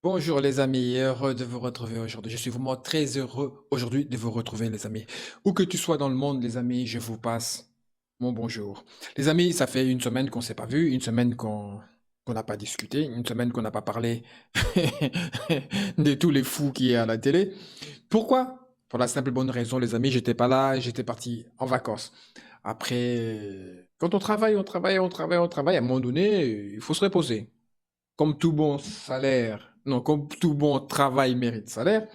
Bonjour les amis, heureux de vous retrouver aujourd'hui. Je suis vraiment très heureux aujourd'hui de vous retrouver les amis. Où que tu sois dans le monde les amis, je vous passe mon bonjour. Les amis, ça fait une semaine qu'on s'est pas vu, une semaine qu'on n'a pas discuté, une semaine qu'on n'a pas parlé de tous les fous qui est à la télé. Pourquoi? Pour la simple bonne raison les amis, j'étais pas là, j'étais parti en vacances. Après, quand on travaille, on travaille, à un moment donné, il faut se reposer comme tout bon salaire, non, comme tout bon travail mérite salaire,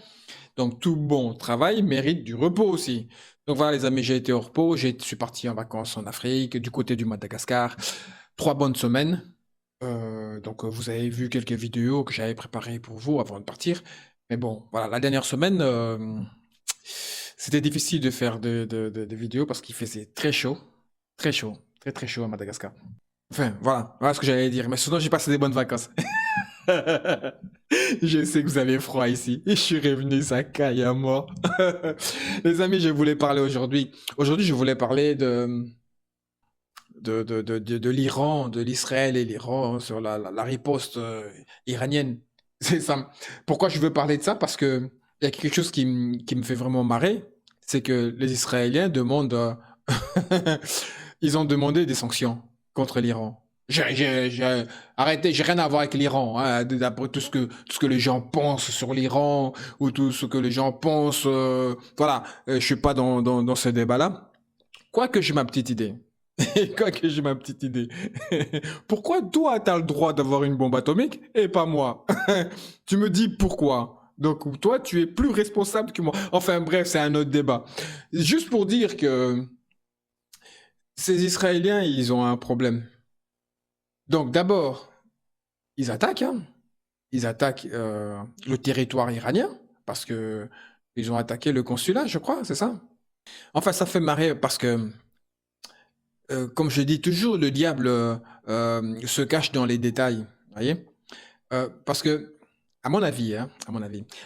donc tout bon travail mérite du repos aussi. Donc voilà les amis, j'ai été au repos, je suis parti en vacances en Afrique, du côté du Madagascar, 3 bonnes semaines. Vous avez vu quelques vidéos que j'avais préparées pour vous avant de partir. Mais bon, voilà, la dernière semaine, c'était difficile de faire des vidéos parce qu'il faisait très chaud, très très chaud à Madagascar. Enfin, voilà ce que j'allais dire. Mais sinon, j'ai passé des bonnes vacances. Je sais que vous avez froid ici. Je suis revenu, ça caille à mort. Les amis, je voulais parler aujourd'hui. Aujourd'hui, je voulais parler de l'Iran, de l'Israël et l'Iran sur la riposte iranienne. C'est ça. Pourquoi je veux parler de ça? Parce que il y a quelque chose qui me fait vraiment marrer. C'est que les Israéliens demandent, ils ont demandé des sanctions contre l'Iran. Arrêtez, j'ai rien à voir avec l'Iran, hein, d'après tout ce que les gens pensent sur l'Iran ou tout ce que les gens pensent. Voilà, je suis pas dans ce débat-là. Quoique j'ai ma petite idée. Quoique j'ai ma petite idée. Pourquoi toi, tu as le droit d'avoir une bombe atomique et pas moi? Tu me dis pourquoi? Donc toi, tu es plus responsable que moi. Enfin bref, c'est un autre débat. Juste pour dire que ces Israéliens, ils ont un problème. Donc d'abord, ils attaquent, hein. Ils attaquent le territoire iranien parce que ils ont attaqué le consulat, je crois, c'est ça? Enfin, ça fait marrer parce que, comme je dis toujours, le diable se cache dans les détails, voyez? Parce que, à mon avis,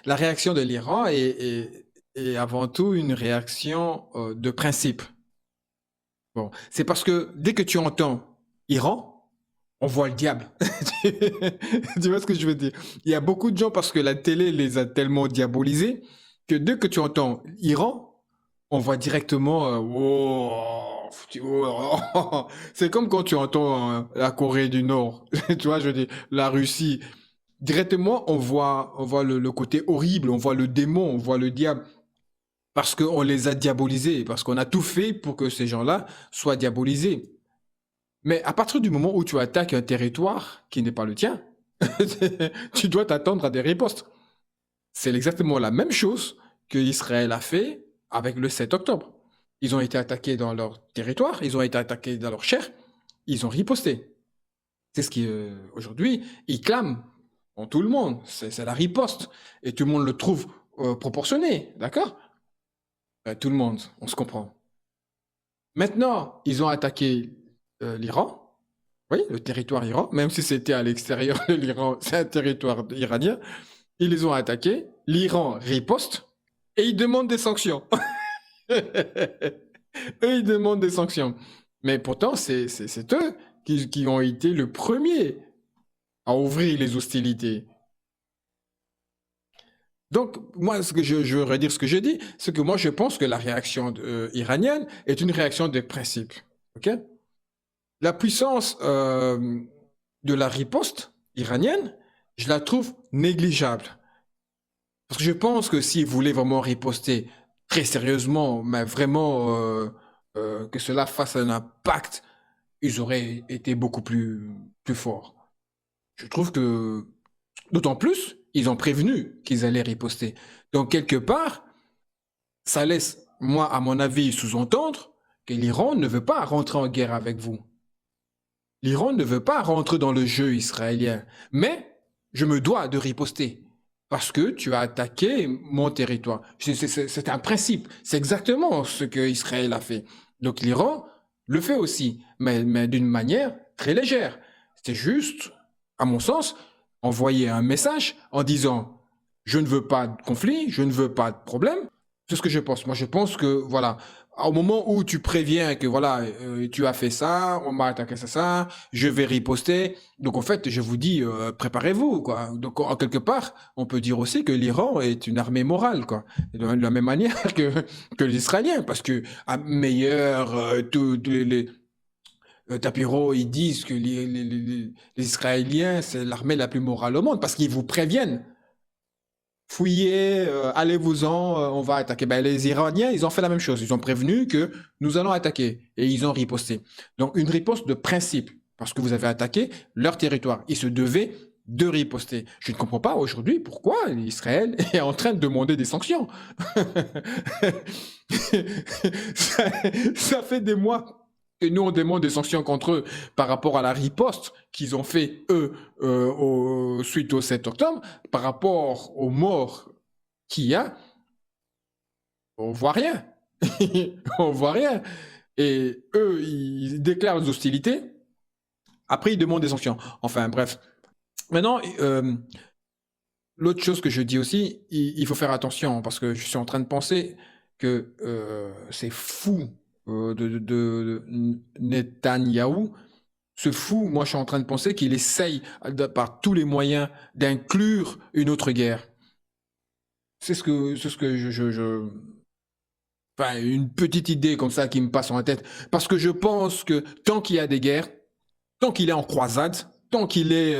la réaction de l'Iran est avant tout une réaction de principe. Bon, c'est parce que dès que tu entends Iran, on voit le diable. Tu vois ce que je veux dire? Il y a beaucoup de gens parce que la télé les a tellement diabolisés que dès que tu entends Iran, on voit directement c'est comme quand tu entends la Corée du Nord, tu vois, je veux dire la Russie. Directement, on voit le côté horrible, on voit le démon, on voit le diable parce qu'on les a diabolisés, parce qu'on a tout fait pour que ces gens-là soient diabolisés. Mais à partir du moment où tu attaques un territoire qui n'est pas le tien, tu dois t'attendre à des ripostes. C'est exactement la même chose que Israël a fait avec le 7 octobre. Ils ont été attaqués dans leur territoire, ils ont été attaqués dans leur chair, ils ont riposté. C'est ce qui, aujourd'hui, ils clament en tout le monde. C'est la riposte. Et tout le monde le trouve proportionné, d'accord? Tout le monde, on se comprend. Maintenant, ils ont attaqué l'Iran. Oui, le territoire iran, même si c'était à l'extérieur de l'Iran, c'est un territoire iranien. Ils les ont attaqués, l'Iran riposte et ils demandent des sanctions. Eux, ils demandent des sanctions. Mais pourtant, c'est eux qui ont été le premier à ouvrir les hostilités. Donc, moi, ce que je veux redire ce que je dis, c'est que moi, je pense que la réaction iranienne est une réaction de principe. OK? La puissance de la riposte iranienne, je la trouve négligeable. Parce que je pense que s'ils voulaient vraiment riposter très sérieusement, mais vraiment que cela fasse un impact, ils auraient été beaucoup plus forts. Je trouve que, d'autant plus, ils ont prévenu qu'ils allaient riposter. Donc, quelque part, ça laisse, moi, à mon avis, sous-entendre que l'Iran ne veut pas rentrer en guerre avec vous. L'Iran ne veut pas rentrer dans le jeu israélien. Mais je me dois de riposter. Parce que tu as attaqué mon territoire. C'est un principe. C'est exactement ce que Israël a fait. Donc l'Iran le fait aussi, mais d'une manière très légère. C'est juste, à mon sens, envoyer un message en disant je ne veux pas de conflit, je ne veux pas de problème. C'est ce que je pense. Moi, je pense que, voilà, au moment où tu préviens que voilà, tu as fait ça, on m'a attaqué ça, je vais riposter. Donc en fait, je vous dis, préparez-vous, quoi. Donc en quelque part, on peut dire aussi que l'Iran est une armée morale, quoi. De la même manière que les Israéliens, parce que à meilleur, tous Tapiro, ils disent que les Israéliens, c'est l'armée la plus morale au monde, parce qu'ils vous préviennent. Fouillez, allez-vous-en, on va attaquer. Ben, les Iraniens, ils ont fait la même chose. Ils ont prévenu que nous allons attaquer et ils ont riposté. Donc une riposte de principe, parce que vous avez attaqué leur territoire. Ils se devaient de riposter. Je ne comprends pas aujourd'hui pourquoi Israël est en train de demander des sanctions. ça, ça fait des mois que nous on demande des sanctions contre eux par rapport à la riposte qu'ils ont fait eux suite au 7 octobre, par rapport aux morts qu'il y a, on voit rien. On voit rien. Et eux, ils déclarent les hostilités. Après, ils demandent des sanctions. Enfin, bref. Maintenant, l'autre chose que je dis aussi, il faut faire attention parce que je suis en train de penser que c'est fou de Netanyahou. Ce fou, moi, je suis en train de penser qu'il essaye par tous les moyens d'inclure une autre guerre. C'est ce que enfin, une petite idée comme ça qui me passe en tête. Parce que je pense que tant qu'il y a des guerres, tant qu'il est en croisade, tant qu'il est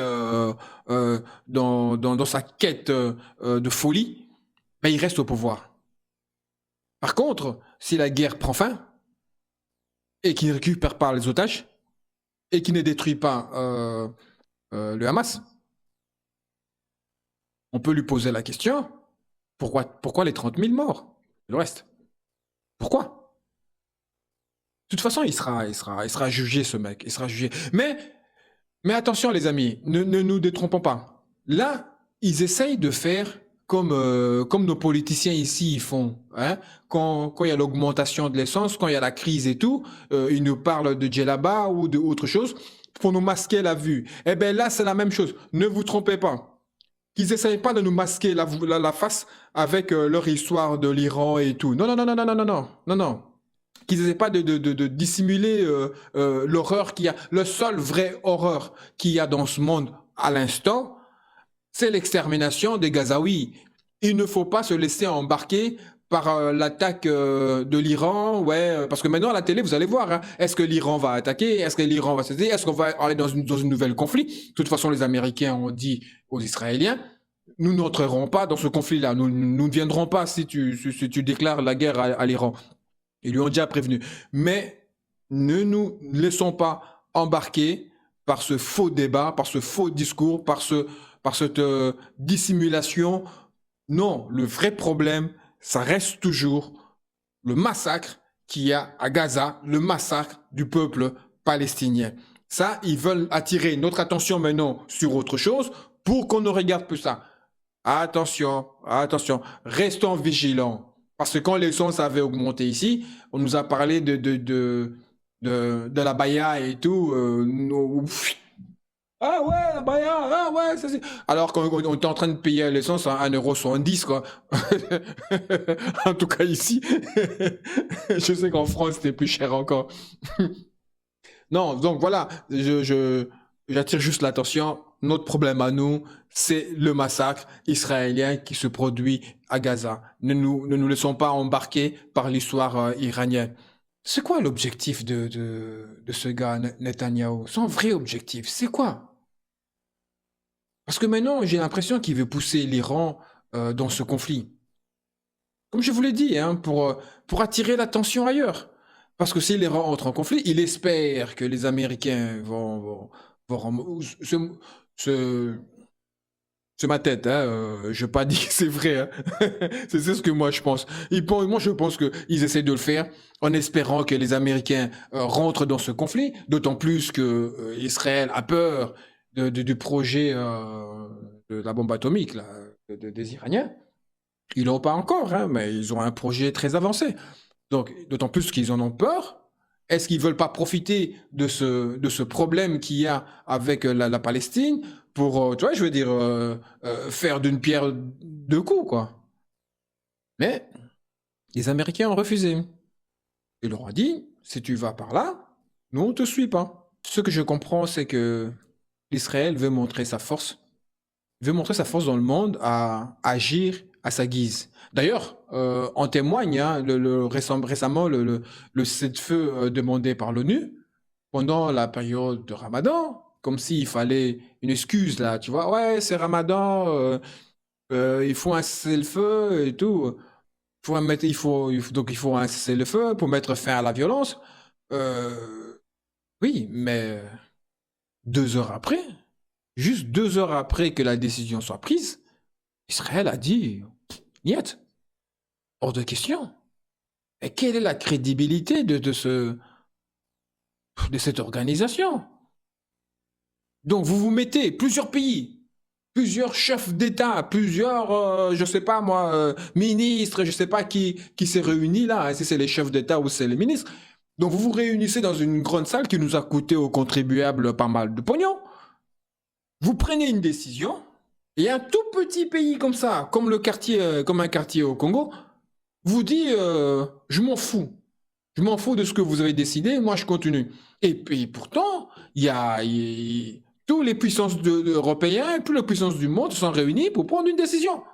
dans sa quête de folie, ben, il reste au pouvoir. Par contre, si la guerre prend fin et qu'il ne récupère pas les otages et qu'il ne détruit pas le Hamas, on peut lui poser la question, pourquoi les 30 000 morts? Le reste. Pourquoi? De toute façon, il sera jugé, ce mec. Il sera jugé. Mais attention, les amis, ne nous détrompons pas. Là, ils essayent de faire comme nos politiciens ici ils font. Hein? Quand il y a l'augmentation de l'essence, quand il y a la crise et tout, ils nous parlent de djellaba ou de autre chose pour nous masquer la vue. Eh bien là, c'est la même chose. Ne vous trompez pas. Qu'ils essayent pas de nous masquer la face avec leur histoire de l'Iran et tout. Non, non, non, non, non, non, non, non, non, non. Qu'ils n'essaient pas de dissimuler l'horreur qu'il y a. Le seul vrai horreur qu'il y a dans ce monde à l'instant, c'est l'extermination des Gazaouis. Il ne faut pas se laisser embarquer par l'attaque de l'Iran, ouais, parce que maintenant à la télé, vous allez voir, hein, est-ce que l'Iran va attaquer, est-ce que l'Iran va céder, est-ce qu'on va aller dans une nouvelle conflit? De toute façon, les Américains ont dit aux Israéliens, nous n'entrerons pas dans ce conflit-là, nous ne viendrons pas si tu déclares la guerre à l'Iran. Ils lui ont déjà prévenu. Mais ne nous laissons pas embarquer par ce faux débat, par ce faux discours, par cette dissimulation. Non, le vrai problème, ça reste toujours le massacre qu'il y a à Gaza, le massacre du peuple palestinien. Ça, ils veulent attirer notre attention maintenant sur autre chose pour qu'on ne regarde plus ça. Attention, attention, restons vigilants. Parce que quand l'essence avait augmenté ici, on nous a parlé de la baya et tout. Ah ouais, la baya, ah ouais, ça c'est. Alors qu'on était en train de payer l'essence à 1,70 € quoi. En tout cas ici. Je sais qu'en France, c'était plus cher encore. Non, donc voilà, j'attire juste l'attention. Notre problème à nous, c'est le massacre israélien qui se produit à Gaza. Ne nous laissons pas embarquer par l'histoire iranienne. C'est quoi l'objectif de ce gars, Netanyahou? Son vrai objectif, c'est quoi? Parce que maintenant, j'ai l'impression qu'il veut pousser l'Iran dans ce conflit. Comme je vous l'ai dit, hein, pour attirer l'attention ailleurs. Parce que si l'Iran entre en conflit, il espère que les Américains vont ce- c'est ma tête, hein, je n'ai pas dit que c'est vrai. Hein. C'est ce que moi je pense. Moi je pense qu'ils essaient de le faire en espérant que les Américains rentrent dans ce conflit, d'autant plus que Israël a peur du projet de la bombe atomique là, des Iraniens. Ils l'ont pas encore, hein, mais ils ont un projet très avancé. Donc, d'autant plus qu'ils en ont peur. Est-ce qu'ils veulent pas profiter de ce problème qu'il y a avec la Palestine pour, tu vois, je veux dire, faire d'une pierre deux coups, quoi. Mais les Américains ont refusé. Il leur a dit, si tu vas par là, nous on te suit pas. Ce que je comprends, c'est que l'Israël veut montrer sa force, veut montrer sa force dans le monde à agir à sa guise. D'ailleurs, en témoigne hein, récemment le cessez-le-feu demandé par l'ONU pendant la période de Ramadan, comme s'il fallait une excuse là, tu vois, ouais, c'est Ramadan, il faut un cessez-le-feu et tout. Donc il faut un cessez-le-feu pour mettre fin à la violence. Euh, oui, mais 2 heures après, juste 2 heures après que la décision soit prise, Israël a dit, niet, hors de question. Et quelle est la crédibilité de cette organisation? Donc vous vous mettez plusieurs pays, plusieurs chefs d'État, plusieurs, je sais pas moi, ministres, je sais pas qui s'est réuni là, hein, si c'est les chefs d'État ou c'est les ministres. Donc vous vous réunissez dans une grande salle qui nous a coûté aux contribuables pas mal de pognon. Vous prenez une décision et un tout petit pays comme ça, comme le quartier, comme un quartier au Congo, vous dit je m'en fous. Je m'en fous de ce que vous avez décidé, moi je continue. Et puis pourtant, tous les puissances européennes et toutes les puissances du monde sont réunies pour prendre une décision.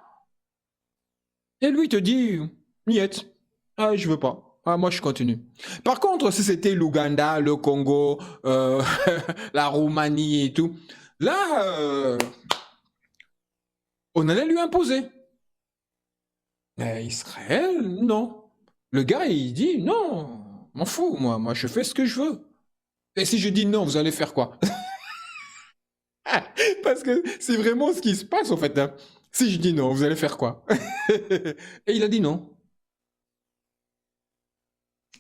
Et lui te dit, niet, ah, je veux pas. Ah, moi je continue. Par contre, si c'était l'Ouganda, le Congo, la Roumanie et tout, là, on allait lui imposer. Mais Israël, non. Le gars, il dit, non, m'en fous, moi je fais ce que je veux. Et si je dis non, vous allez faire quoi? Parce que c'est vraiment ce qui se passe en fait, hein. Si je dis non, vous allez faire quoi? Et il a dit non.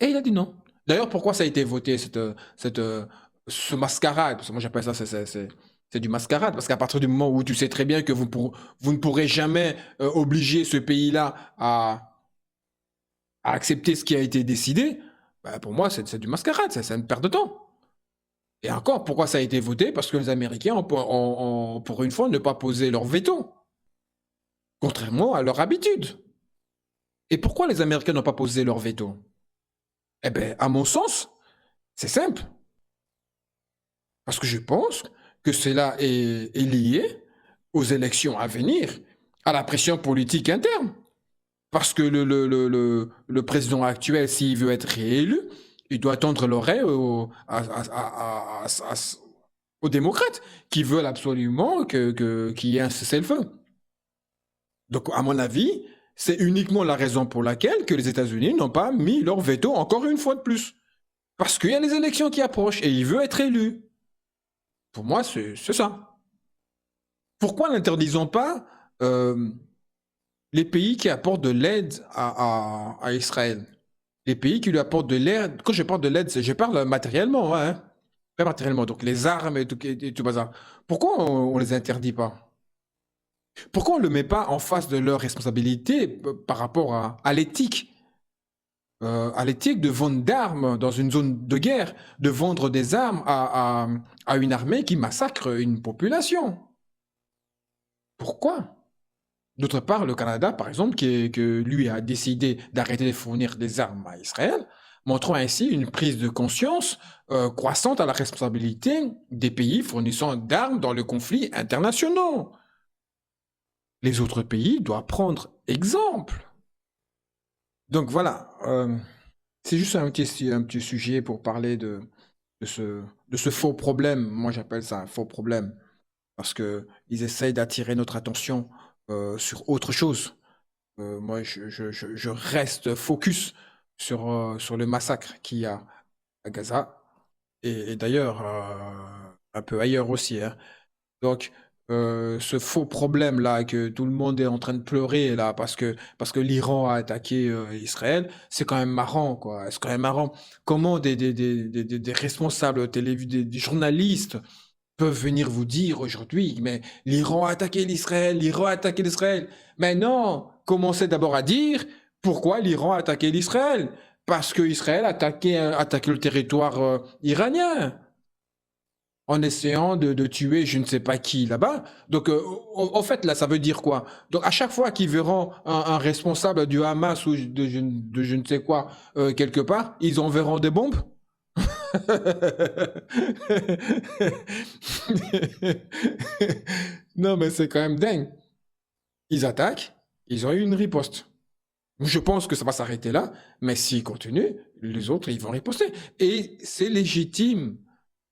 Et il a dit non. D'ailleurs, pourquoi ça a été voté, ce mascarade? Parce que moi j'appelle ça, c'est du mascarade. Parce qu'à partir du moment où tu sais très bien que vous ne pourrez jamais obliger ce pays-là à accepter ce qui a été décidé, bah, pour moi c'est du mascarade, c'est une perte de temps. Et encore, pourquoi ça a été voté? Parce que les Américains ont, pour une fois, ne pas posé leur veto, contrairement à leur habitude. Et pourquoi les Américains n'ont pas posé leur veto? Eh bien, à mon sens, c'est simple. Parce que je pense que cela est lié aux élections à venir, à la pression politique interne. Parce que le président actuel, s'il veut être réélu, il doit tendre l'oreille aux démocrates qui veulent absolument qu'il y ait un cessez-le-feu. Donc, à mon avis, c'est uniquement la raison pour laquelle que les États-Unis n'ont pas mis leur veto encore une fois de plus. Parce qu'il y a les élections qui approchent et il veut être élu. Pour moi, c'est ça. Pourquoi n'interdisons pas les pays qui apportent de l'aide à Israël? Les pays qui lui apportent de l'aide, quand je parle de l'aide, je parle matériellement, hein, pas matériellement, donc les armes et tout bazar. Pourquoi on les interdit pas? Pourquoi on ne le met pas en face de leurs responsabilités par rapport à l'éthique de vendre d'armes dans une zone de guerre, de vendre des armes à une armée qui massacre une population? Pourquoi? D'autre part, le Canada, par exemple, que lui a décidé d'arrêter de fournir des armes à Israël, montrant ainsi une prise de conscience croissante à la responsabilité des pays fournissant d'armes dans le conflit international. Les autres pays doivent prendre exemple. Donc voilà, c'est juste un petit sujet pour parler de ce faux problème. Moi, j'appelle ça un faux problème parce qu'ils essayent d'attirer notre attention sur autre chose. Moi, je reste focus sur le massacre qu'il y a à Gaza et d'ailleurs un peu ailleurs aussi, hein. Donc, ce faux problème-là que tout le monde est en train de pleurer là parce que l'Iran a attaqué Israël, c'est quand même marrant, quoi. C'est quand même marrant. Comment des responsables des journalistes peuvent venir vous dire aujourd'hui, mais l'Iran a attaqué l'Israël, l'Iran a attaqué l'Israël. Mais non, commencez d'abord à dire pourquoi l'Iran a attaqué l'Israël. Parce que Israël a attaqué le territoire iranien. en essayant de tuer je ne sais pas qui là-bas. Donc, en fait, là, ça veut dire quoi? Donc, à chaque fois qu'ils verront un responsable du Hamas ou de je ne sais quoi quelque part, ils enverront des bombes. Non, mais c'est quand même dingue. Ils attaquent, ils ont eu une riposte. Je pense que ça va s'arrêter là, mais s'ils continuent, les autres, ils vont riposter. Et c'est légitime,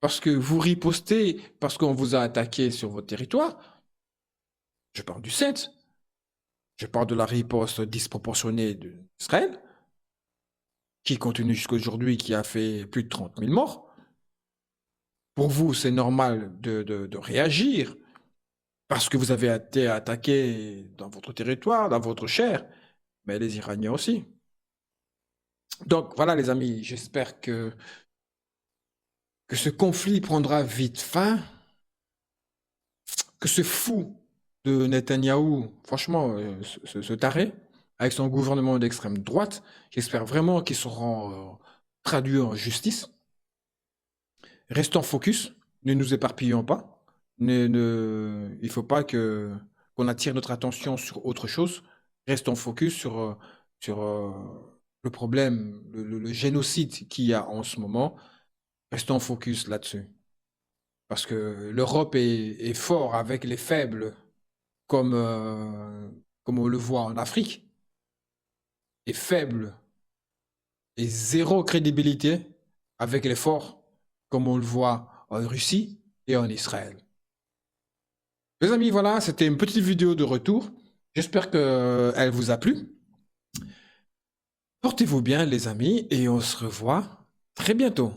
parce que vous ripostez, parce qu'on vous a attaqué sur votre territoire. Je parle du 7. Je parle de la riposte disproportionnée d'Israël, qui continue jusqu'à aujourd'hui, qui a fait plus de 30 000 morts. Pour vous, c'est normal de réagir, parce que vous avez été attaqué dans votre territoire, dans votre chair, mais les Iraniens aussi. Donc voilà les amis, j'espère que ce conflit prendra vite fin, que ce fou de Netanyahou, franchement, ce taré, avec son gouvernement d'extrême droite, j'espère vraiment qu'ils seront traduits en justice. Restons focus, ne nous éparpillons pas. Il ne faut pas qu'on attire notre attention sur autre chose. Restons focus sur le problème, le génocide qu'il y a en ce moment. Restons focus là-dessus. Parce que l'Europe est fort avec les faibles, comme on le voit en Afrique, est faible et zéro crédibilité avec les forts, comme on le voit en Russie et en Israël. Les amis, voilà, c'était une petite vidéo de retour. J'espère qu'elle vous a plu. Portez-vous bien, les amis, et on se revoit très bientôt.